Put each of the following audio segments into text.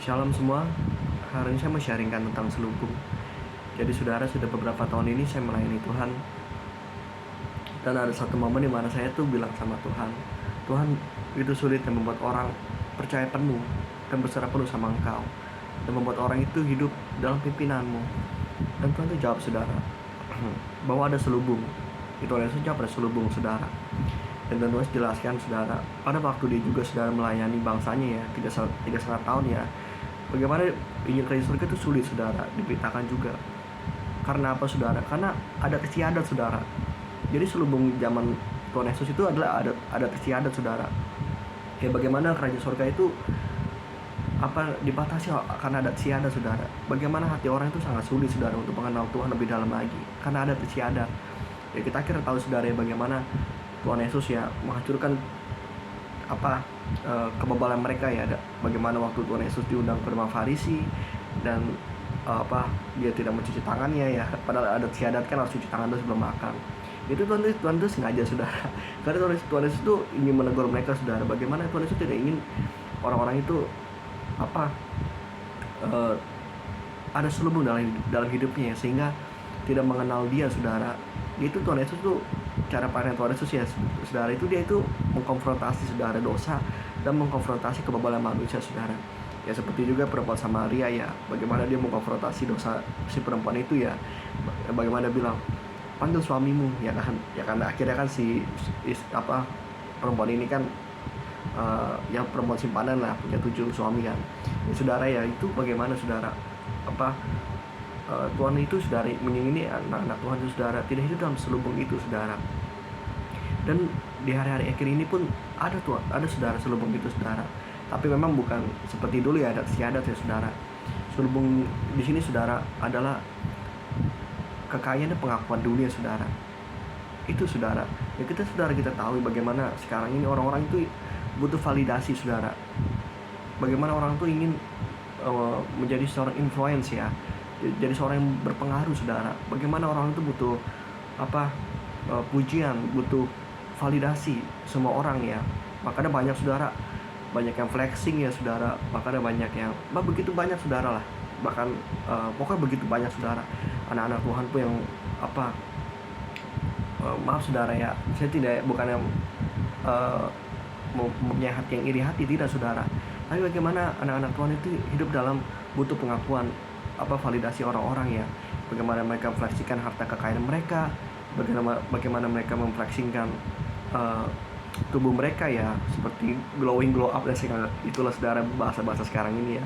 Shalom semua, hari ini saya mau sharingkan tentang selubung. Jadi saudara, sudah beberapa tahun ini saya melayani Tuhan. Dan ada satu momen di mana saya tuh bilang sama Tuhan, Tuhan, itu sulit yang membuat orang percaya penuh dan berserah penuh sama Engkau, dan membuat orang itu hidup dalam pimpinanmu. Dan Tuhan tuh jawab saudara, bahwa ada selubung. Itu oleh jawab ada selubung saudara. Dan Tuhan jelaskan saudara, pada waktu dia juga saudara melayani bangsanya ya, 3,5 tahun ya, bagaimana Injil Kristus surga itu sulit saudara diberitakan juga. Karena apa saudara? Karena ada istiadat saudara. Jadi selubung zaman Tuhan Yesus itu adalah ada istiadat saudara. Kayak bagaimana kerajaan surga itu dibatasi karena ada istiadat saudara. Bagaimana hati orang itu sangat sulit saudara untuk mengenal Tuhan lebih dalam lagi karena ada istiadat. Ya kita kira tahu saudara ya, bagaimana Tuhan Yesus ya menghancurkan kebebalan mereka ya. Bagaimana waktu Tuhan Yesus diundang ke rumah Farisi dan dia tidak mencuci tangannya ya, padahal ada istiadat kan harus cuci tangan dulu sebelum makan. Itu Tuhan itu sengaja saudara, karena Tuhan Yesus itu ingin menegur mereka saudara. Bagaimana Tuhan Yesus tidak ingin orang-orang itu ada selubung dalam hidupnya ya, sehingga tidak mengenal dia saudara. Itu Tuhan Yesus tuh, cara pandang Tuhan Yesus ya saudara, itu dia itu mengkonfrontasi saudara dosa dan mengkonfrontasi kebebalan manusia saudara. Ya seperti juga perempuan Samaria ya, bagaimana dia mengkonfrontasi dosa si perempuan itu ya, bagaimana dia bilang panggil suamimu ya kan, akhirnya kan perempuan ini kan yang perempuan simpanan lah, punya 7 suami kan ya, saudara ya. Itu bagaimana saudara Tuhan itu saudara menyingini anak-anak Tuhan itu saudara tidak hidup dalam selubung itu saudara. Dan di hari-hari akhir ini pun ada saudara selubung itu saudara, tapi memang bukan seperti dulu ya, ada istiadat ya saudara. Selubung di sini saudara adalah kekayaan dan pengakuan dunia saudara. Itu saudara ya, kita tahu bagaimana sekarang ini orang-orang itu butuh validasi saudara. Bagaimana orang tuh ingin menjadi seorang influence ya, jadi seorang yang berpengaruh saudara. Bagaimana orang itu butuh pujian, butuh validasi semua orang ya. Makanya banyak saudara, banyak yang flexing ya saudara, makanya banyak yang begitu banyak saudara lah, bahkan pokoknya begitu banyak saudara anak-anak Tuhan pun yang maaf saudara ya, saya bukan yang mempunyai hati yang iri hati, tidak saudara. Tapi bagaimana anak-anak Tuhan itu hidup dalam butuh pengakuan, validasi orang-orang ya. Bagaimana mereka mempleksikan harta kekayaan mereka, bagaimana mereka mempleksikan tubuh mereka ya, seperti glowing glow up dan segala itulah saudara, bahasa sekarang ini ya.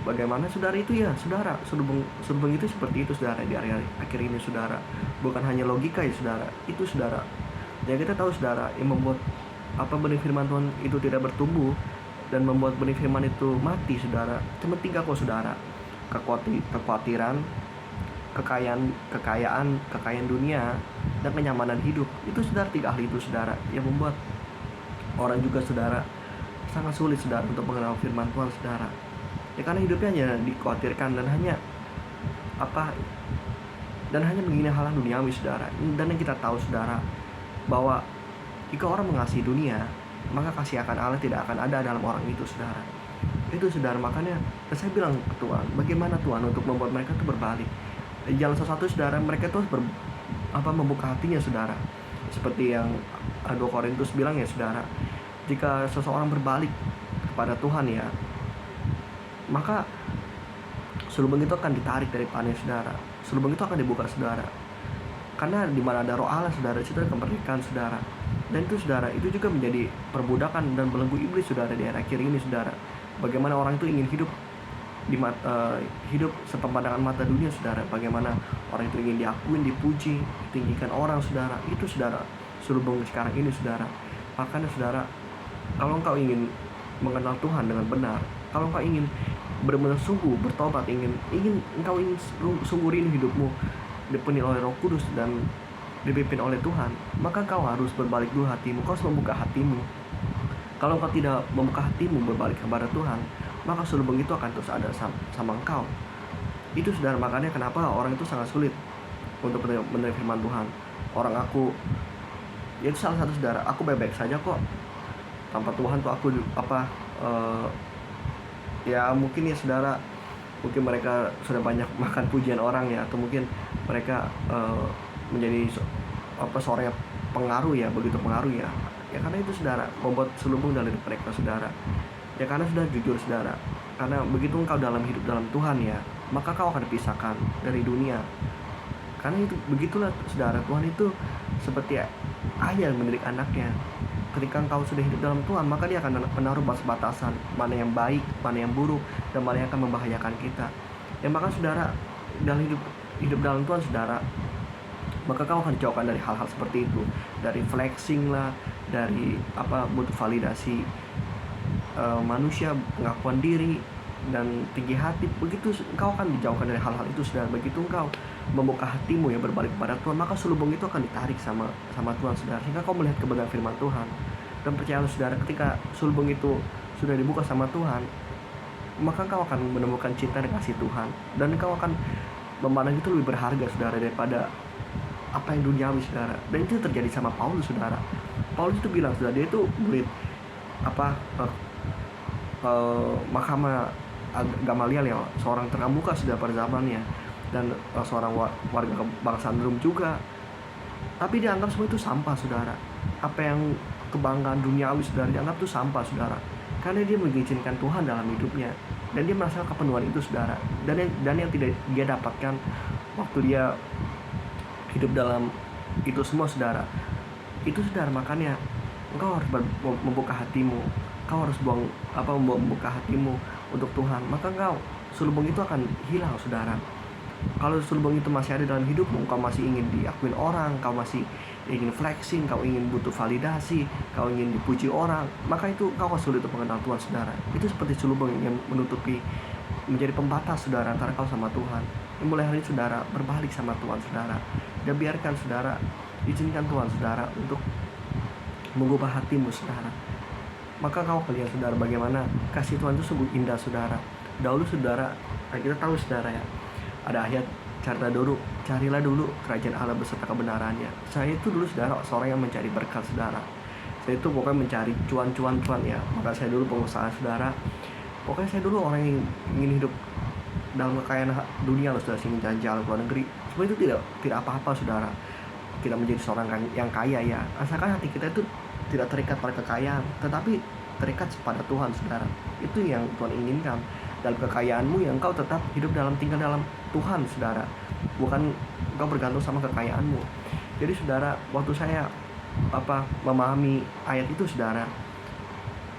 Bagaimana saudara itu ya saudara, selubung itu seperti itu saudara di hari-hari akhir ini saudara. Bukan hanya logika ya saudara, itu saudara. Ya kita tahu saudara, yang membuat benih firman Tuhan itu tidak bertumbuh dan membuat benih firman itu mati saudara, cuma 3 kok saudara: kekhawatiran, kekayaan dunia, dan kenyamanan hidup. Itu saudara, 3 hal itu saudara yang membuat orang juga saudara sangat sulit saudara untuk mengenal firman Tuhan saudara. Ya karena hidupnya hanya dikhawatirkan dan hanya begini hal duniawi saudara. Dan yang kita tahu saudara, bahwa jika orang mengasihi dunia, maka kasih akan Allah tidak akan ada dalam orang itu saudara. Itu saudara, makanya saya bilang ke Tuhan, bagaimana Tuhan untuk membuat mereka itu berbalik. Jalan satu saudara, mereka tuh membuka hatinya saudara. Seperti yang 2 Korintus bilang ya saudara, jika seseorang berbalik kepada Tuhan ya, maka selubung itu akan ditarik dari panah saudara. Selubung itu akan dibuka saudara. Karena di mana ada roh Allah saudara, itu ada kemerdekaan saudara. Dan itu saudara, itu juga menjadi perbudakan dan belenggu iblis saudara di akhir ini saudara. Bagaimana orang itu ingin hidup sepemandangan mata dunia saudara. Bagaimana orang itu ingin diakuin, dipuji, ditinggikan orang saudara. Itu saudara selubung sekarang ini saudara. Makanya saudara, kalau engkau ingin mengenal Tuhan dengan benar, kalau engkau ingin benar-benar sungguh bertobat, engkau ingin sungguh rindu hidupmu dipenuhi oleh Roh Kudus dan dipimpin oleh Tuhan, maka kau harus berbalik dulu hatimu. Kau harus membuka hatimu. Kalau kau tidak membuka hatimu berbalik kepada Tuhan, maka selubung itu akan terus ada sama engkau. Itu saudara, makanya kenapa orang itu sangat sulit untuk menerima firman Tuhan. Orang aku, ya itu salah satu saudara, aku baik-baik saja kok tanpa Tuhan tuh, aku Ya mungkin ya saudara, mungkin mereka sudah banyak makan pujian orang ya, atau mungkin mereka menjadi seorang yang pengaruh ya, begitu pengaruh ya. Ya karena itu saudara membuat selubung dalam hidup mereka saudara. Ya karena sudah jujur saudara, karena begitu engkau dalam hidup dalam Tuhan ya, maka kau akan dipisahkan dari dunia. Karena itu begitulah saudara, Tuhan itu seperti ayah yang mendidik anaknya. Ketika engkau sudah hidup dalam Tuhan, maka dia akan menaruh batas-batasan mana yang baik, mana yang buruk, dan mana yang akan membahayakan kita. Ya maka saudara, dalam hidup dalam Tuhan saudara, maka kau akan dijauhkan dari hal-hal seperti itu, dari flexing lah, dari butuh validasi manusia, pengakuan diri, dan tinggi hati. Begitu engkau akan dijauhkan dari hal-hal itu saudara. Begitu engkau membuka hatimu ya berbalik kepada Tuhan, maka selubung itu akan ditarik sama Tuhan saudara, sehingga kau melihat kebenaran firman Tuhan. Dan percayalah saudara, ketika selubung itu sudah dibuka sama Tuhan, maka kau akan menemukan cinta dan kasih Tuhan, dan kau akan memandang itu lebih berharga saudara daripada apa yang duniawi saudara. Dan itu terjadi sama Paulus saudara. Paulus itu bilang saudara, dia itu murid Mahkamah Gamaliel ya, seorang terkemuka sudah pada zamannya, dan seorang warga kebangsaan Rom juga. Tapi dianggap semua itu sampah saudara. Apa yang kebanggaan duniawi saudara dianggap itu sampah saudara, karena dia mengizinkan Tuhan dalam hidupnya, dan dia merasa kepenuhan itu saudara. Dan yang tidak dia dapatkan waktu dia hidup dalam itu semua saudara, itu saudara. Makanya engkau harus membuka hatimu, kau harus membuka hatimu untuk Tuhan, maka engkau selubung itu akan hilang saudara. Kalau selubung itu masih ada dalam hidupmu, kau masih ingin diakuin orang, kau masih ingin flexing, kau ingin butuh validasi, kau ingin dipuji orang, maka itu kau akan sulit untuk mengenal Tuhan saudara. Itu seperti selubung yang menutupi, menjadi pembatas saudara antara kau sama Tuhan. Dan mulai hari ini saudara berbalik sama Tuhan saudara, dan biarkan saudara, izinkan Tuhan saudara untuk mengubah hatimu saudara. Maka kau akan lihat saudara bagaimana kasih Tuhan itu sungguh indah saudara. Dahulu saudara, kita tahu saudara ya, ada ayat, carilah dulu kerajaan Allah beserta kebenarannya. Saya itu dulu saudara seorang yang mencari berkat saudara. Saya itu pokoknya mencari cuan ya. Maka saya dulu pengusaha saudara. Pokoknya saya dulu orang yang ingin hidup dalam kekayaan dunia loh saudara, ingin jalan-jalan ke luar negeri. Semua itu tidak apa-apa saudara. Kita menjadi seorang yang kaya ya, asalkan hati kita itu tidak terikat pada kekayaan, tetapi terikat pada Tuhan saudara. Itu yang Tuhan inginkan. Dalam kekayaanmu yang engkau tetap tinggal dalam Tuhan saudara, bukan engkau bergantung sama kekayaanmu. Jadi saudara, waktu saya memahami ayat itu saudara,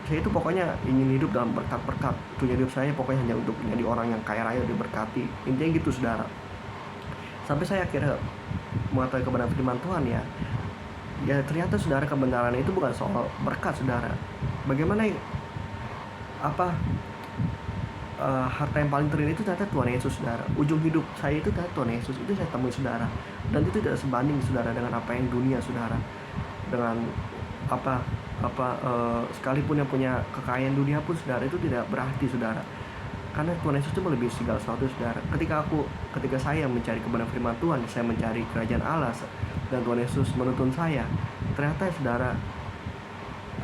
saya itu pokoknya ingin hidup dalam berkat-berkat. Tujuan hidup saya pokoknya hanya untuk menjadi orang yang kaya raya, diberkati, intinya gitu saudara. Sampai saya akhirnya mengetahui kebenaran firman Tuhan ya ternyata saudara, kebenaran itu bukan soal berkat saudara. Bagaimana harta yang paling terindah itu ternyata Tuhan Yesus saudara. Ujung hidup saya itu ternyata Tuhan Yesus, itu saya temui saudara. Dan itu tidak sebanding saudara dengan apa yang dunia saudara. Dengan sekalipun yang punya kekayaan dunia pun saudara, itu tidak berarti saudara. Karena Tuhan Yesus itu melebihi segala sesuatu saudara. Ketika saya mencari kebenaran firman Tuhan, saya mencari kerajaan Allah, dan Tuhan Yesus menuntun saya, ternyata saudara,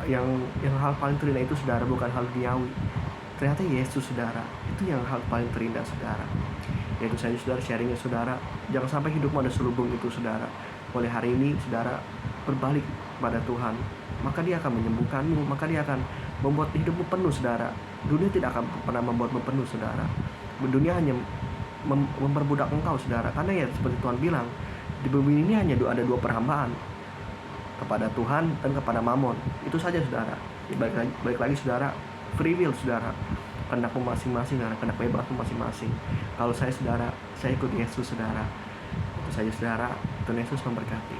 yang hal paling terindah itu saudara bukan hal duniawi. Ternyata Yesus saudara, itu yang hal paling terindah saudara. Yaitu saya saudara sharingnya saudara, jangan sampai hidupmu ada selubung itu saudara. Mulai hari ini saudara berbalik pada Tuhan, maka Dia akan menyembuhkanmu, maka Dia akan membuat hidupmu penuh saudara. Dunia tidak akan pernah membuatmu penuh saudara. Dunia hanya memperbudak engkau saudara. Karena ya seperti Tuhan bilang, di bumi ini hanya ada dua perhambaan, kepada Tuhan dan kepada Mamon. Itu saja saudara. Balik lagi saudara, free will saudara, kehendakmu masing-masing saudara, kehendak bebasmu masing-masing. Kalau saya saudara, saya ikut Yesus saudara. Itu saja saudara. Tuhan Yesus memberkati.